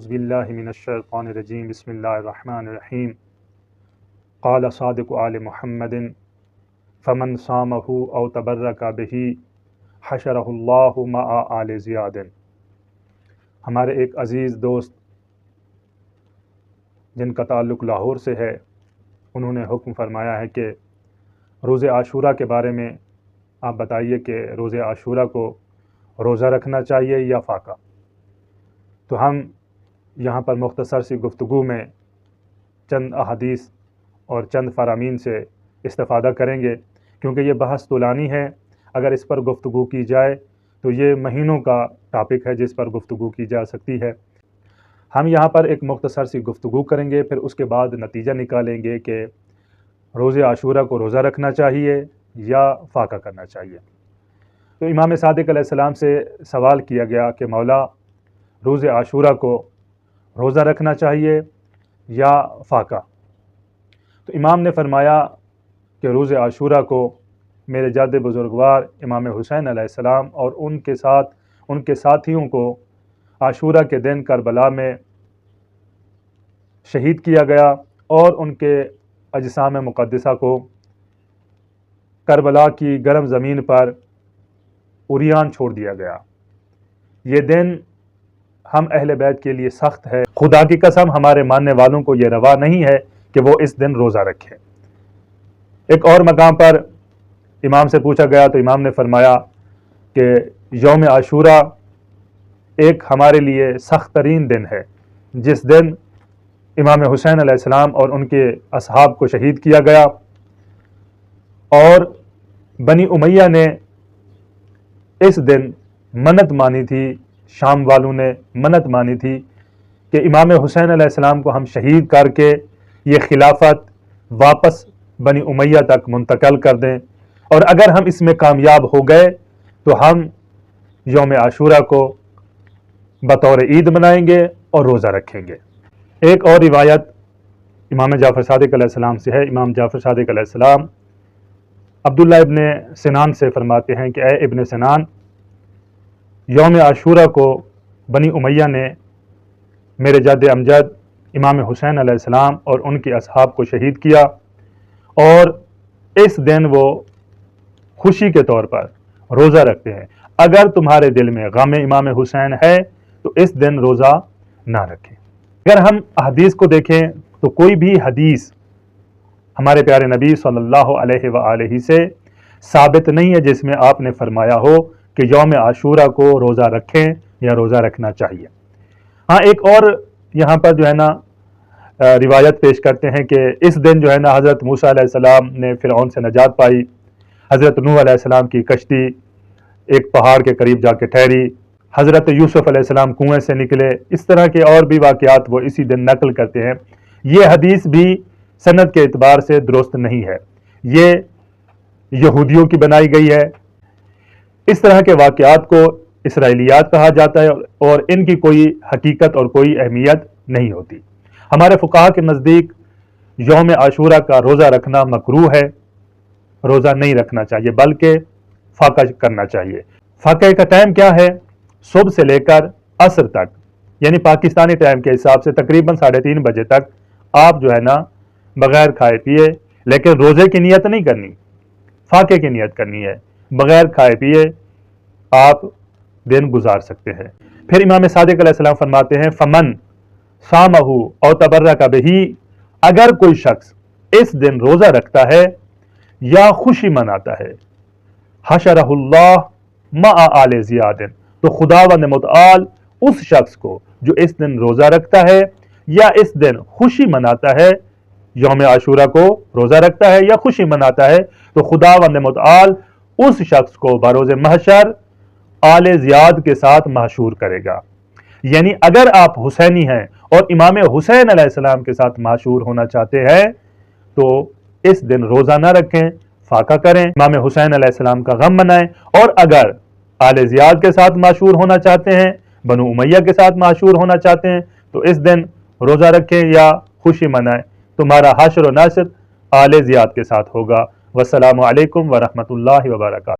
اعوذ باللہ من الشیطان الرجیم بسم اللہ الرحمن الرحیم قال صادق آل محمد فمن صامہ او تبرک بہ حشرہ اللہ مع آل زیاد۔ ہمارے ایک عزیز دوست جن کا تعلق لاہور سے ہے، انہوں نے حکم فرمایا ہے کہ روز عاشورہ کے بارے میں آپ بتائیے کہ روز عاشورہ کو روزہ رکھنا چاہیے یا فاقہ۔ تو ہم یہاں پر مختصر سی گفتگو میں چند احادیث اور چند فرامین سے استفادہ کریں گے، کیونکہ یہ بحث طولانی ہے۔ اگر اس پر گفتگو کی جائے تو یہ مہینوں کا ٹاپک ہے جس پر گفتگو کی جا سکتی ہے۔ ہم یہاں پر ایک مختصر سی گفتگو کریں گے، پھر اس کے بعد نتیجہ نکالیں گے کہ روز عاشورہ کو روزہ رکھنا چاہیے یا فاقہ کرنا چاہیے۔ تو امام صادق علیہ السلام سے سوال کیا گیا کہ مولا، روز عاشورہ کو روزہ رکھنا چاہیے یا فاقہ؟ تو امام نے فرمایا کہ روز عاشورہ کو میرے جد بزرگوار امام حسین علیہ السلام اور ان کے ساتھیوں کو عاشورہ کے دن کربلا میں شہید کیا گیا اور ان کے اجسام مقدسہ کو کربلا کی گرم زمین پر عریان چھوڑ دیا گیا۔ یہ دن ہم اہل بیت کے لیے سخت ہے، خدا کی قسم ہمارے ماننے والوں کو یہ روا نہیں ہے کہ وہ اس دن روزہ رکھے۔ ایک اور مقام پر امام سے پوچھا گیا تو امام نے فرمایا کہ یوم عاشورہ ایک ہمارے لیے سخت ترین دن ہے، جس دن امام حسین علیہ السلام اور ان کے اصحاب کو شہید کیا گیا، اور بنی امیہ نے اس دن منت مانی تھی، شام والوں نے منت مانی تھی کہ امام حسین علیہ السلام کو ہم شہید کر کے یہ خلافت واپس بنی امیہ تک منتقل کر دیں، اور اگر ہم اس میں کامیاب ہو گئے تو ہم یوم عاشورہ کو بطور عید منائیں گے اور روزہ رکھیں گے۔ ایک اور روایت امام جعفر صادق علیہ السلام سے ہے۔ امام جعفر صادق علیہ السلام عبداللہ ابن سنان سے فرماتے ہیں کہ اے ابن سنان، یوم عاشورہ کو بنی امیہ نے میرے جد امجد امام حسین علیہ السلام اور ان کے اصحاب کو شہید کیا، اور اس دن وہ خوشی کے طور پر روزہ رکھتے ہیں۔ اگر تمہارے دل میں غم امام حسین ہے تو اس دن روزہ نہ رکھیں۔ اگر ہم احادیث کو دیکھیں تو کوئی بھی حدیث ہمارے پیارے نبی صلی اللہ علیہ وآلہ سے ثابت نہیں ہے جس میں آپ نے فرمایا ہو کہ یوم عاشورہ کو روزہ رکھیں یا روزہ رکھنا چاہیے۔ ہاں، ایک اور یہاں پر جو ہے نا روایت پیش کرتے ہیں کہ اس دن جو ہے نا حضرت موسیٰ علیہ السلام نے فرعون سے نجات پائی، حضرت نوح علیہ السلام کی کشتی ایک پہاڑ کے قریب جا کے ٹھہری، حضرت یوسف علیہ السلام کنویں سے نکلے، اس طرح کے اور بھی واقعات وہ اسی دن نقل کرتے ہیں۔ یہ حدیث بھی سند کے اعتبار سے درست نہیں ہے، یہ یہودیوں کی بنائی گئی ہے۔ اس طرح کے واقعات کو اسرائیلیات کہا جاتا ہے اور ان کی کوئی حقیقت اور کوئی اہمیت نہیں ہوتی۔ ہمارے فقہا کے نزدیک یوم عاشورہ کا روزہ رکھنا مکروہ ہے، روزہ نہیں رکھنا چاہیے بلکہ فاقہ کرنا چاہیے۔ فاقہ کا ٹائم کیا ہے؟ صبح سے لے کر عصر تک، یعنی پاکستانی ٹائم کے حساب سے تقریباً 3:30 بجے تک آپ جو ہے نا بغیر کھائے پیے، لیکن روزے کی نیت نہیں کرنی، فاقے کی نیت کرنی ہے، بغیر کھائے پیے آپ دن گزار سکتے ہیں۔ پھر امام صادق علیہ السلام فرماتے ہیں فمن صامہ او تبرک بہ، اگر کوئی شخص اس دن روزہ رکھتا ہے یا خوشی مناتا ہے، حشرہ اللہ مع آل زیاد، تو خداوند متعال اس شخص کو جو اس دن روزہ رکھتا ہے یا اس دن خوشی مناتا ہے، یوم عاشورہ کو روزہ رکھتا ہے یا خوشی مناتا ہے، تو خداوند متعال اس شخص کو بروز محشر آل زیاد کے ساتھ محشور کرے گا۔ یعنی اگر آپ حسینی ہیں اور امام حسین علیہ السلام کے ساتھ محشور ہونا چاہتے ہیں تو اس دن روزہ نہ رکھیں، فاقہ کریں، امام حسین علیہ السلام کا غم منائیں، اور اگر آل زیاد کے ساتھ محشور ہونا چاہتے ہیں، بنو امیہ کے ساتھ محشور ہونا چاہتے ہیں، تو اس دن روزہ رکھیں یا خوشی منائیں، تمہارا حشر و نشر آل زیاد کے ساتھ ہوگا۔ والسلام علیکم ورحمۃ اللہ وبرکاتہ۔